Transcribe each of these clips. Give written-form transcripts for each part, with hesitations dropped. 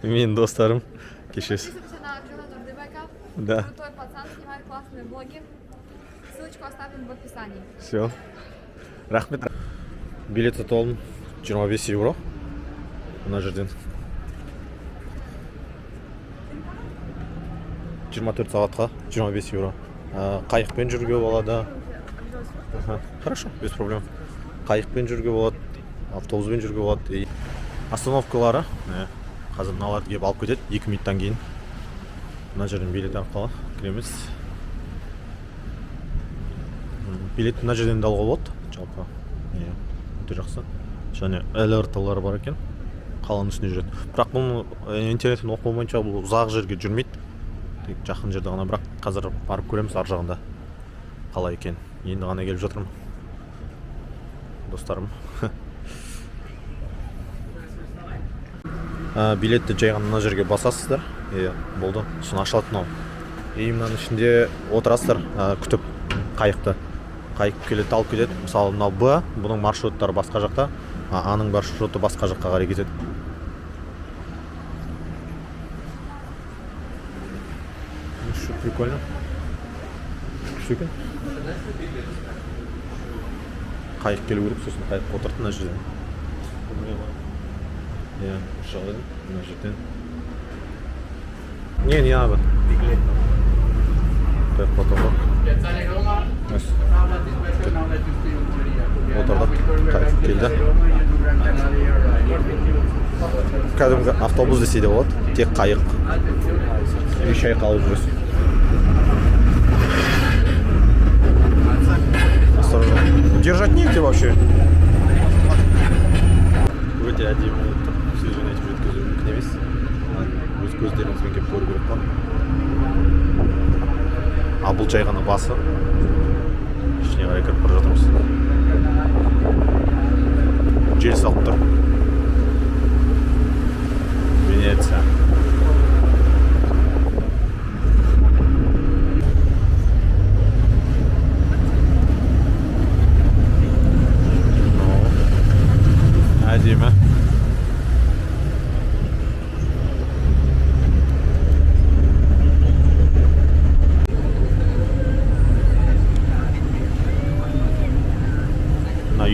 Менің достарым. Кешес. Подписывайся на Джонатан Дебека. Да. Крутой пацан, снимает классные блоги. Ссылочку оставим в описании. Все. Рахмет. Билет сатып алдым. 25 евро. Мына жерден. 24 сағатқа 25 евро. Қайықпен жүруге болады. Хорошо, без проблем. Қайықпен жүруге болады, автобуспен жүруге болады. Остановкалары, қазір мыналарды келіп алып кетеді 2 минуттан кейін. Мына жерден билет арқылы кіреміз. Билет мына жерден де алуға болады, жалпы. Өте жақсы. Және алертталары бар екен. Қаланың үстінде жүреді. Бірақ бұны интернеттен оқу бойынша бұл ұзақ жерге жүрмейді. Тек жақын жерде ғана, бірақ қазір барып көреміз ар жағында қалай екен. Енді ғана келіп жатырмын. Достарым. Билетті жай ғана мына жерге басасыздар. Болды. Сосын ашылады мынау. Мынаның ішінде отырасыздар, күтіп қайықты. Қайық келеді, алып кетеді. Мысалы, мынау Б, бұның маршруттары басқа жақта, А-ның маршруты басқа жаққа қарай кетеді. Что прикольно. Что екен? Қайық келу керек, сосын қайыққа отырды мына жерден. Шағылады мына жерден. Не надо. Так, потом. Отырдық, қайық келді. Кәдімгі автобус десе де болады, тек қайық. Шай қалып жүресің. Осторожно. Держать негде вообще. Өте әдемі болып тұр. Сөзбен айтып жеткізу мүмкін емес. Өз көздеріңізбен келіп көру керек қой. Бұл жай ғана басы. Ішіне қарай кіріп бара жатырмыз. Жел салып тұр. Венеция. Әдемі.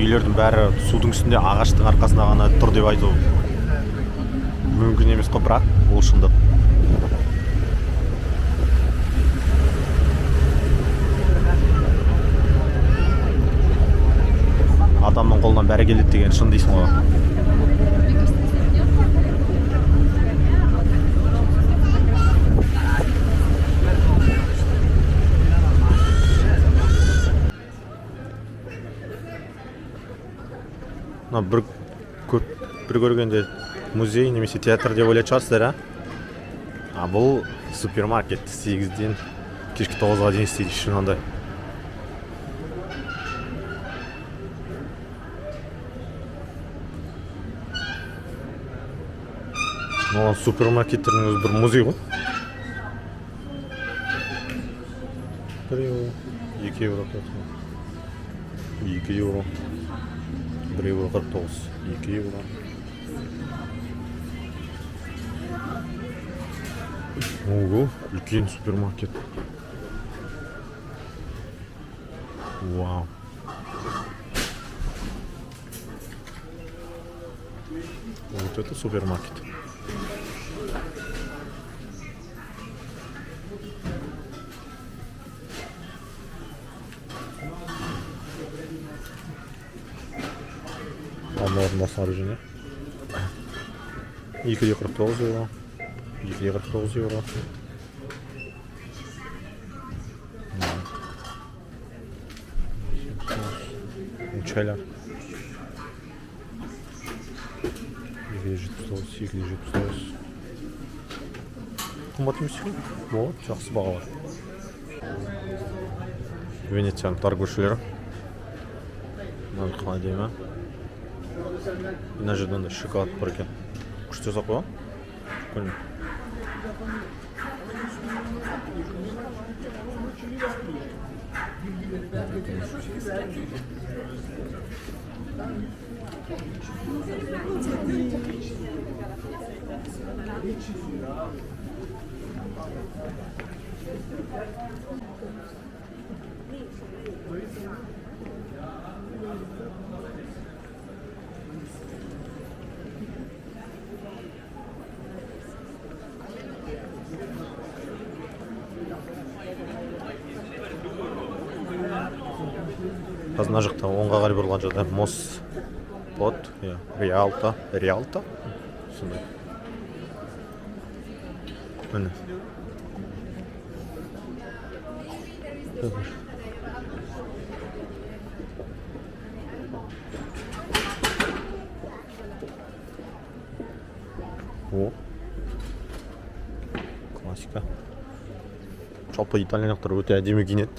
Үйлердің бәрі судың үстінде ағаштың арқасында ғана тұр деп айту мүмкін емес қой, бірақ ол шындық. Адамның қолынан бәрі келеді деген шын дейсің ғой. Бір көргенде музей немесе театр деп ойлайтын шығарсыздар, бұл супермаркет 8-ден кешкі 9-ға дейін істейді, шынында. Оған супермаркеттердің өзі бір музей ғой. 1 евро, 2 евро, 2 евро, 1 евро 49, 2 евро. Ого, үлкен супермаркет. Вау. Вот это супермаркет. Можно снаружи, 249 евро. 249 евро. Çaylar. 279. Қымбат емес екен. Вот, жақсы баға бар. Венецияның торговшілері. Мынаны қалай деймін. Мына жерден де шоколад бар екен. Күшті жасап қойған. Прикольно. Қазір мына жақта оңға қарай бұрылған жерде Моспот, Риалто сондай. Міне. О. Классика. Жалпы итальяндықтар өте әдемі киінеді.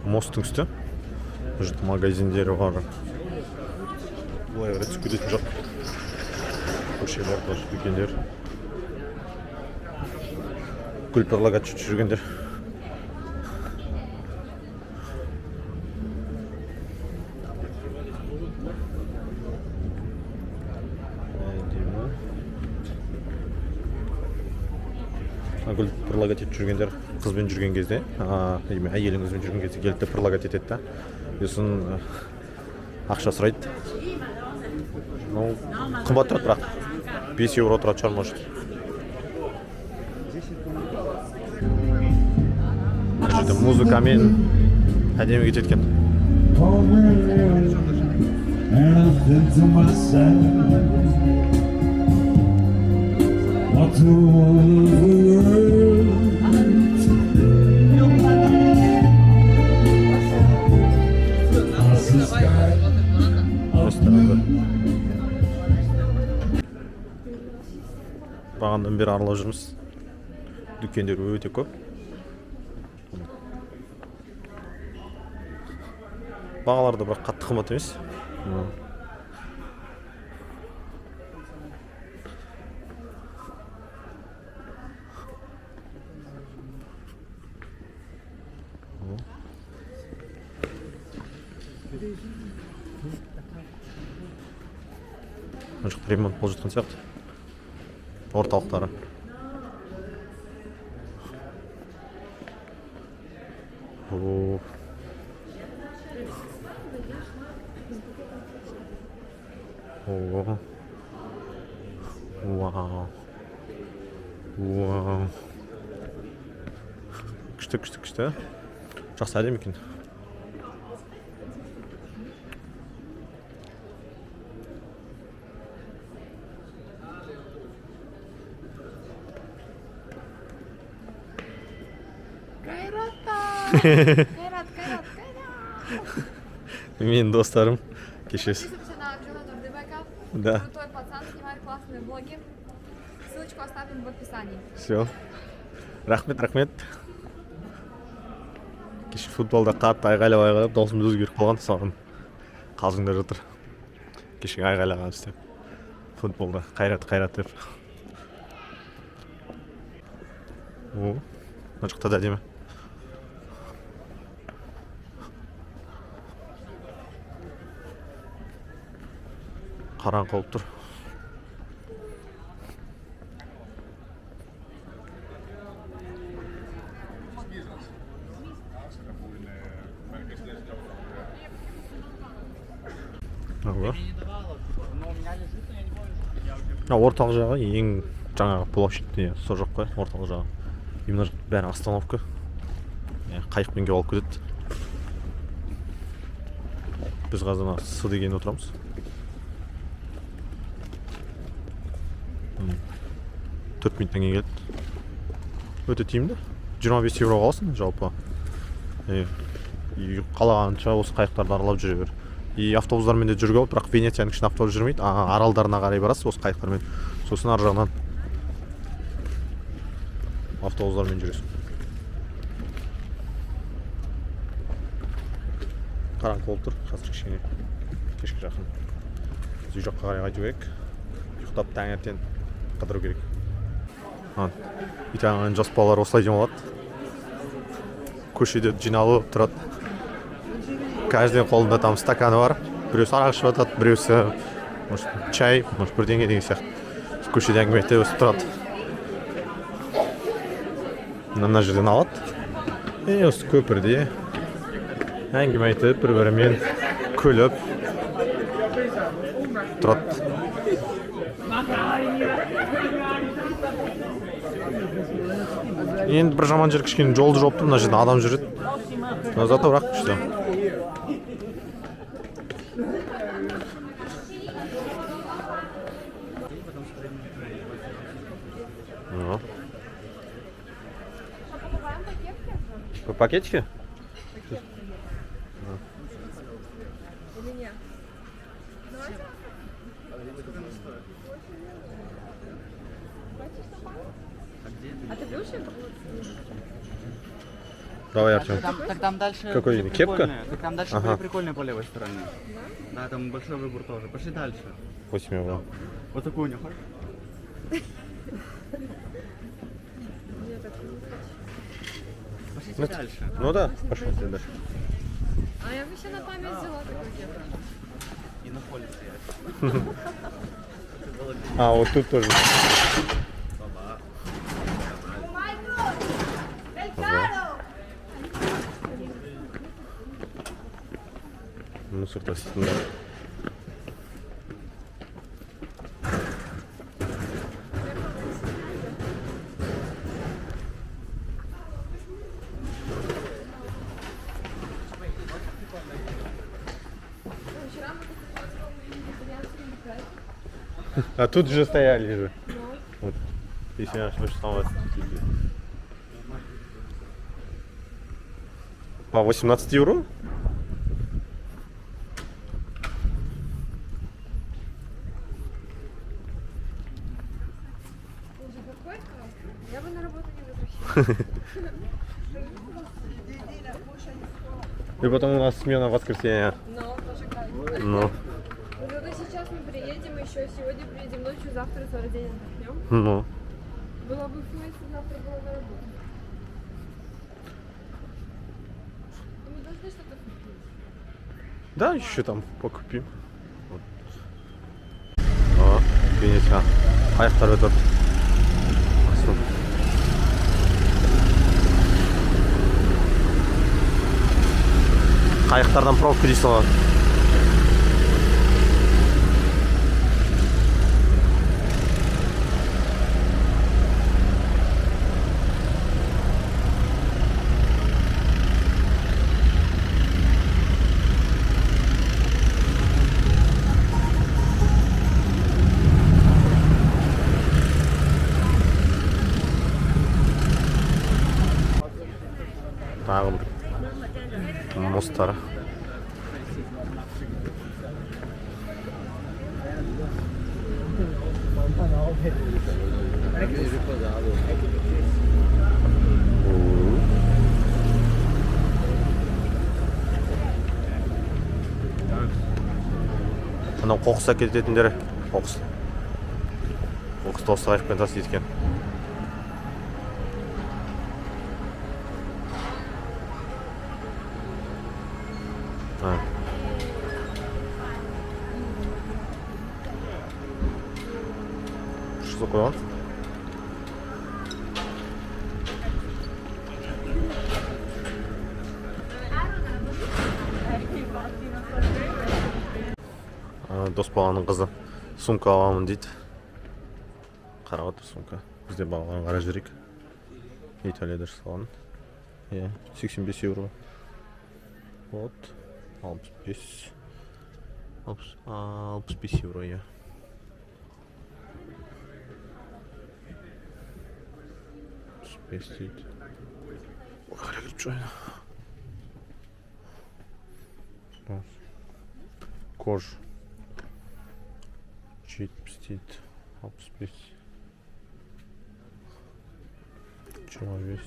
Мосттың үсті. Бұл жерде магазиндері бар. Бұлай қарай түсіп кететін жоқ. Көшелер, дүкендер. Гүл предлагать жүргендер. Гүл предлагать етіп жүргендер қызбен жүрген кезде, әйеліңізбен жүрген кезде келіп те предлагать етеді да. Сосын ақша сұрайды. Қымбат тұрады, бірақ 5 евро тұрады шығар, может. Мына жерде музыкамен әдемі кетеді екен. Бағанадан бері аралап жүрміз. Дүкендер өте көп. Бағалар да бірақ қатты қымбат емес. Мына жақта ремонт болып жатқан сияқты. Орталықтары. Вау. Күшті. Жақсы әдемі екен. Менің достарым. Кешесіз. Да. Крутой пацан, снимает классные блоги. Ссылочку оставим в описании. Все. Рахмет. Кеше футболда қатты айғайлап даусымды өзгеріп қалған, саған қалжыңдар жатыр. Кеше айғайлаған істеп. Футболда қайрат деп. О, мына жақта да әдемі. Қараңғы болып тұр. Орталық жағы ең жаңағы площадь сол жоқ қой, орталық жағы. Именно бәрі остановка. Қайықпен келіп алып кетеді. Біз қазір С деген отырамыз. Төрт минуттан кейін келді. Өте тиімді. 25 евро қалсын жалпы. Қалағанша осы қайықтарды аралап жүре бер. Автобустармен де жүрге болып, бірақ Венецияның ішін автобус жүрмейді. Аралдарына қарай барасыз осы қайықтармен. Сосын ар жағынан автобустармен жүресің. Қараңғы болып тұр. Қазір кішкене кешке жақын. Үй жаққа қарай қайту керек. уктап таңертең кыдыруу керек. Италияның жас балалары осылай демалады. Көшеде жиналып турат. Каждый қолында там стаканы бар. Біреусі арақ ішіп жатады, біреусі может чай, может бірдеңе деген сияқты. Көшеде әңгіме айтып өсіп тұрады. Мына жерден алады. Осы көпірде әңгіме айтып, бір-бірімен күліп тұрады. Енді бір жаман жер кішкене жолды жауып тұр, мына жерде адам жүреді. Зато бірақ күшті. По пакетике? Или нет? Давайте. А ты пьешь его? Давай, Артем. Так там дальше. Какой были кепка? прикольные. Так там дальше были прикольные по левой стороне. Да, там большой выбор тоже. Пошли дальше. 8 евро. Вот такую не хочешь? Пошлите дальше. Ну да, пошли дальше. А я вообще на память взяла такой кепку. И на поле стоять. А, вот тут тоже. Мусор тасит. А тут же стояли же. Вот. Если я ошибаюсь, там вот. По 18 евро? Боже, какой кайф. Я бы на работу не возвращалась. И потом у нас смена в воскресенье. Но тоже кайф. Ну, Зато сейчас мы приедем, еще сегодня приедем ночью, завтра целый день отдохнем. ну. Было бы фу, если завтра было на работу. Мы должны что-то купить. Да, еще там покупим. Вот. О, видите, аяқтар өтіп. Қайықтардан пробка дейсің ғой. Тағы бір мостар. Анау қоқыс әкететіндері. Қоқысты осы қайықпен тасиды екен. Что такое? Дос баланың қызы сумка аламын дейді. Қарап отыр сумка. Бізде балаға қарап жүрейік. Италияда жасалған. 85 евро. Вот. 65 евро, я. Спестить. Ой, қарап жүріп кож. 70, 65. Человек.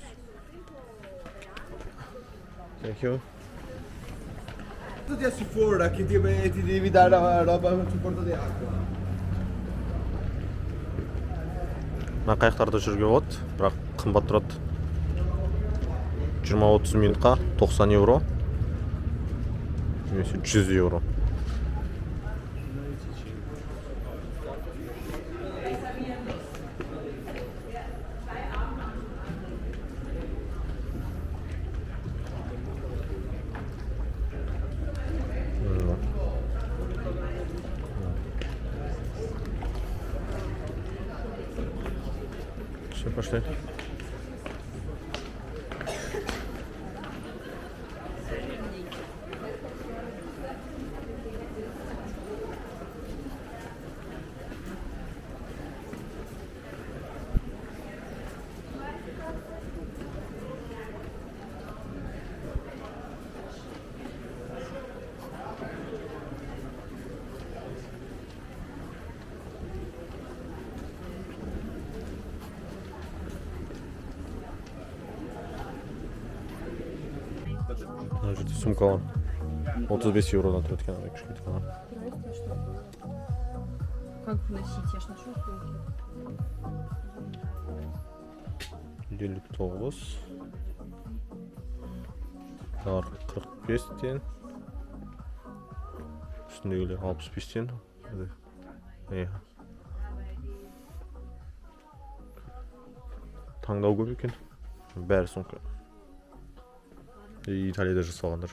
Thank you. Tutti a su fuori che ti devi dare la roba sul porto di acqua. мына каяктарда жүргө болот, бирок кымбат турат. 20-30 минутка 90 евро. Немесе 100 евро. Все, пошли. Мына жерде сумкалар 35 евродан тұрады екен, ана кішкентай ғана. Как вносить? Я ж ношу сумки. 59. Тағар 45-тен. Үстіндегілер 65-тен. Таңдау көп екен. Бәрі сумка. Италияда жасалғандар.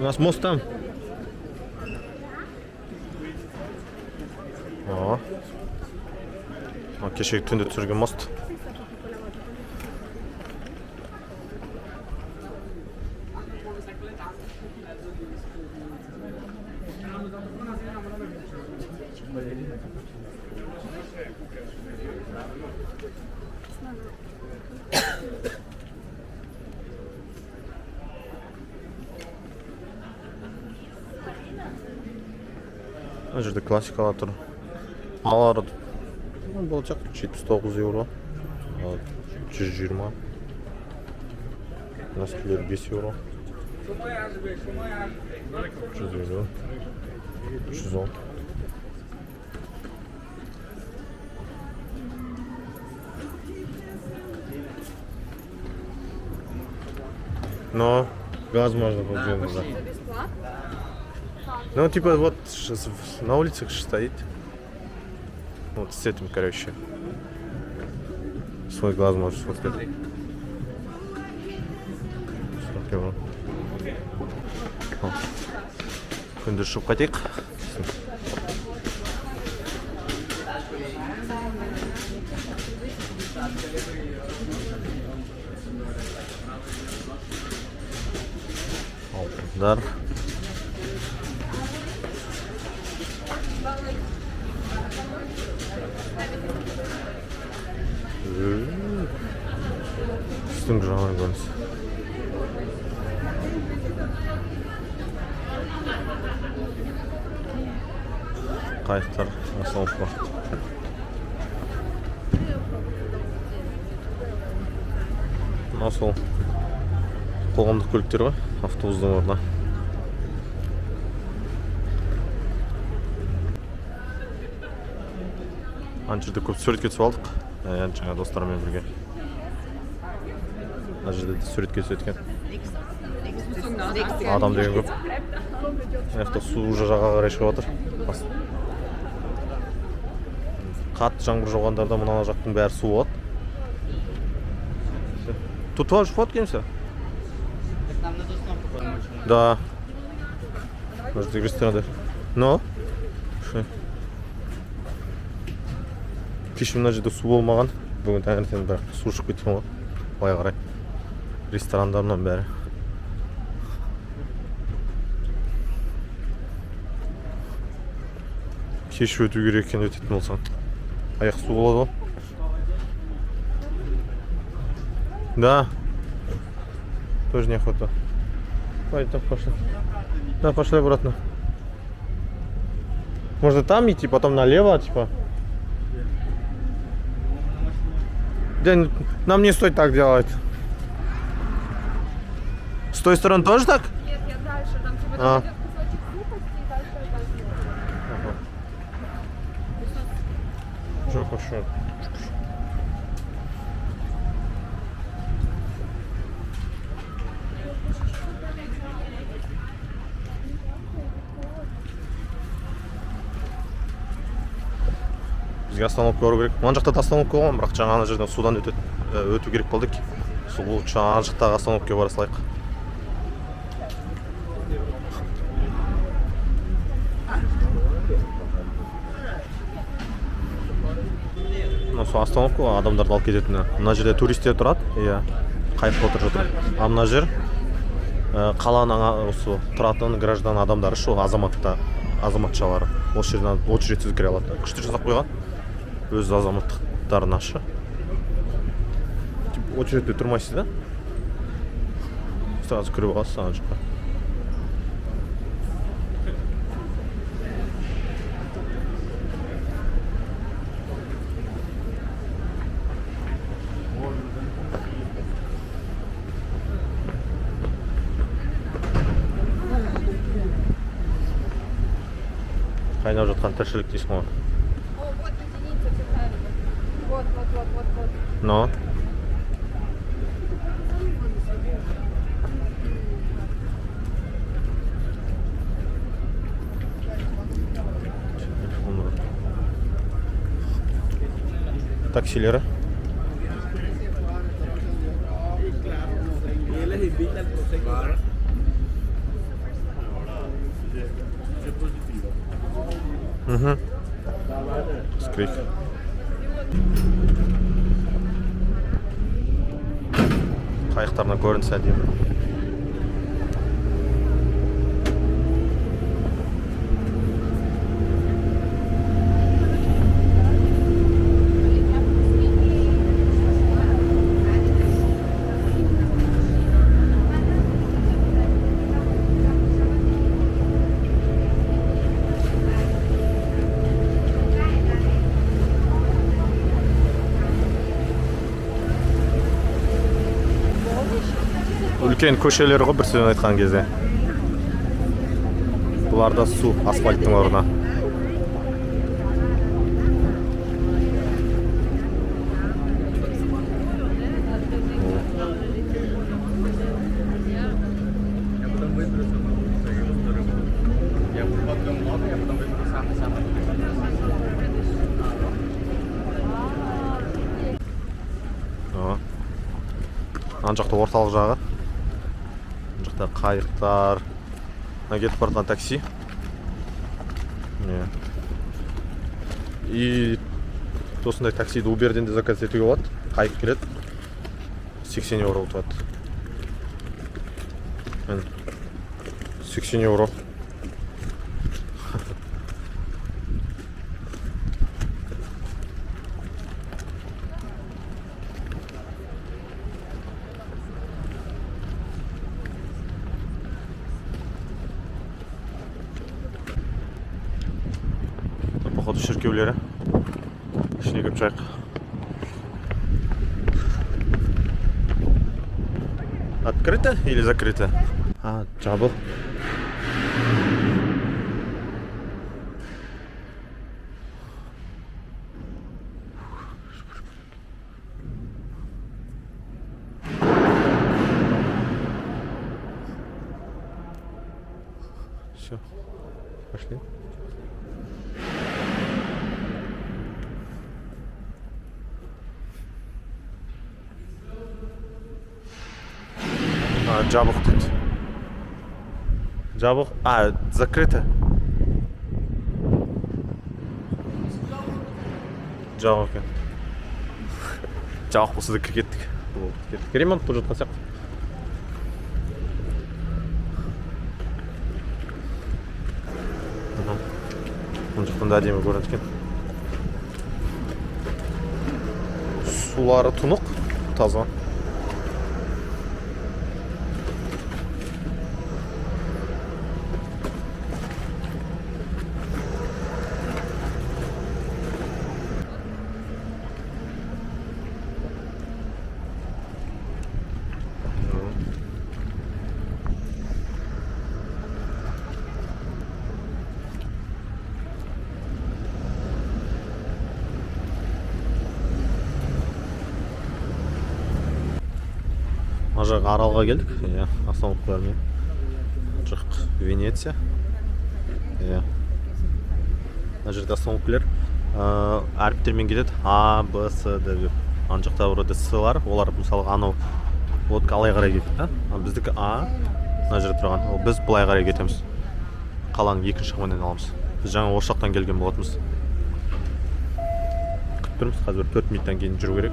У нас мост там. Кешегі түнде түсірген мост. Мына жерде классикалар тұр. Алары болacak 79 евро. 120. Носкилер 5 евро. 100 евро. 110. Но газ можно подделать. Это бесплатно? Ну, типа, вот на улицах стоит. Вот с этим, короче. Свой глаз можешь сфоткать. 40 евро. Күнде шығып қайтайық. Алтындар. Üstün жағынан көрініс. Қайықтар асылып бар. Мына сол қоғамдық көліктер ғой, автобустың орнына. Ана жерде көп суретке түсіп алдық. Жаңа достарыммен бірге. Мына жерде суретке түседі екен. Адам деген көп. Аяқта су уже жағаға қарай шығып жатыр. Қатты жаңбыр жауғандарда мына жақтың бәрі су болады. Тут тоже фоткаемся? Нам надо снова помочь. Да. Может, игры страны. Но? Кеше мына жерде су болмаған. Бүгін таңертең бірақ су шығып кеткен ғой. Былай қарай. Ресторандарынан бәрі. Кеш өту керек екен, өтетін болсаң. Аяқ су болады ғой. Да. Тоже неохота. Пойдем, пошли. Да, пошли обратно. Можно там идти, потом налево, типа. Да, нам не стоит так делать. С той стороны тоже так? Нет, я дальше. Там типа А. идет кусочек сухости и дальше. Çok hoş. Бізге остановка көру керек. Мына жақта да остановка болған, бірақ жаңа ана жерден судан өту керек болды. Сол ана жақтағы остановкаға бара салайық. Сол остановка адамдарды алып кететіні. Мына жерде туристер тұрады, иә, қайыққа отырып жатыр. А мына жер қаланың осы тұратын граждан адамдары, шу азаматшалары. Осы жерден очередсіз кіре алады. Күшті жасап қойған. Өз азаматтықтарын ашы. Очередте тұрмайсыз да? Сразу кіріп аласыз ана жаққа. Қайнап жатқан тіршілік дейсің ғой. О, вот единица, все правильно. Вот. Но. Таксилері. Скрик. Қайықтарына көрінсе әдемі. Үлкен көшелері ғой бір сөзбен айтқан кезде. Бұларда су, асфальттың орнына. Ана жақта орталық жағы. Қайықтар, кетіп барған такси. И осындай таксиді Uber'ден де заказ етуге болады. Қайық келеді. 80 евро тұрады. 80 евро. Походу шіркеулері. Ішіне кіріп шығайық. Открыто или закрыто? Жабық. Все. Пошли. Жабық дейді. Жабық. Закрыто. Жабық екен. Жабық болса да кіргеттік. Ремонт болып жатқан сияқты. Бұл жақтан да әдемі көрінеді екен. Сулары тұнық, таза. мына жақ аралға келдік. Иә, остановкалармен. Жақ Венеция. Иә. Мына жерде остановкалар әріптермен келеді. А, Б, С, Д деп. Ана жақта вроде С-лар, олар мысалға анау лодка алай қарай кетті, да? Біздікі А, мына жерде тұрған. Ол біз былай қарай кетеміз. Қаланың екінші жағынан аламыз. Біз жаңа осы жақтан келген болатынбыз. Күтіп тұрмыз, қазір 4 минуттан кейін жүру керек.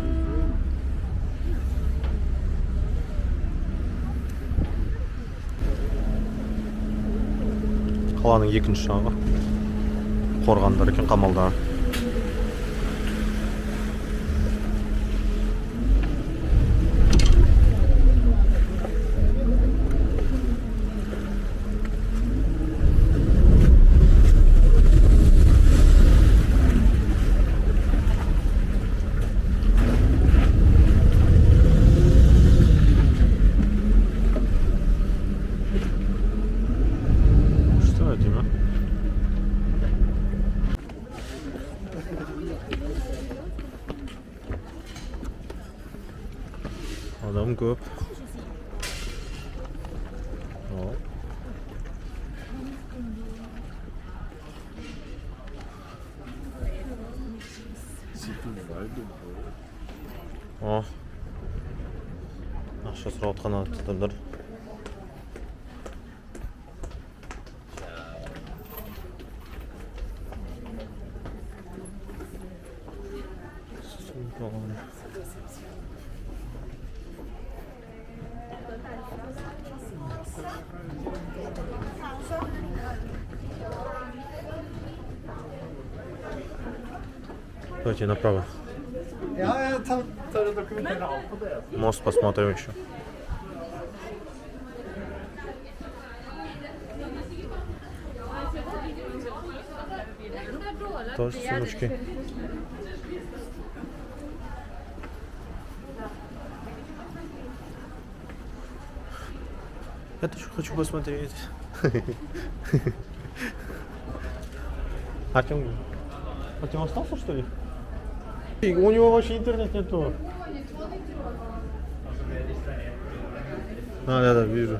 Қаланың екінші жағы. Қорғандар екен, қамалдар. Что это, Дима? Адам көп. О. О. Ақша сұрап отқан адамдар. Давайте направо. Ja, tar det dokumenterar allt på det. Мост посмотрим еще. Тоже сумочки. Я тоже хочу посмотреть. Артем остался, что ли? У него вообще интернет нету. Да, вижу.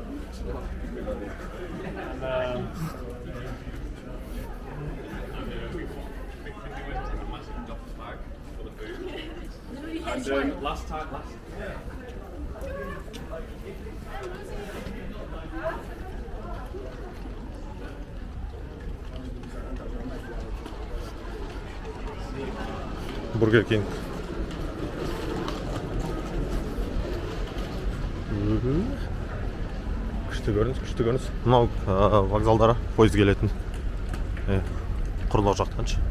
Бургер Кинг. Күшті көрініс. Мынау вокзалдары пойыз келетін. Құрылақ жақтаншы.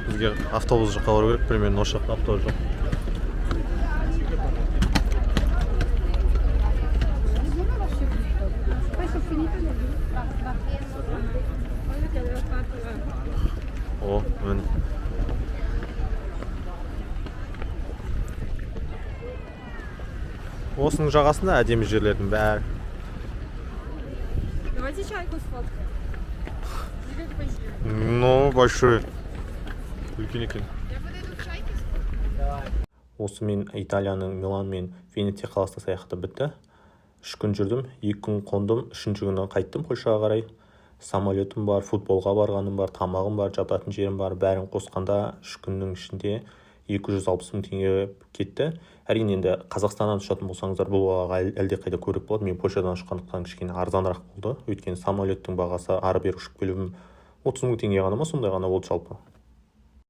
Бізге автобус жаққа бару керек, примерно осы жақта автобус жоқ. О, мен. Осының жағасында әдемі жерлердің бәрі. Давайте чайку сфоткаем. Ну, большой. Үлкен екен. Я подойду к чайке сфоткаю. Осымен Италияның Милан мен Венеция қаласына саяхаты бітті. 3 күн жүрдім, 2 күн қондым, 3-ші күні қайттым Польшаға қарай. Самолетім бар, футболға барғаным бар, тамағым бар, жататын жерім бар, бәрін қосқанда 3 күннің ішінде 260 мың теңге кетті. Әрине енді Қазақстаннан ұшатын болсаңыздар бұл бағаға әлде қайда көріп болады. Мен Польшадан ұшқандықтан кішкене арзанырақ болды. Өйткені самолеттің бағасы ары бері ұшып келуім 30 мың теңге ғана ма, сондай ғана болды жалпы.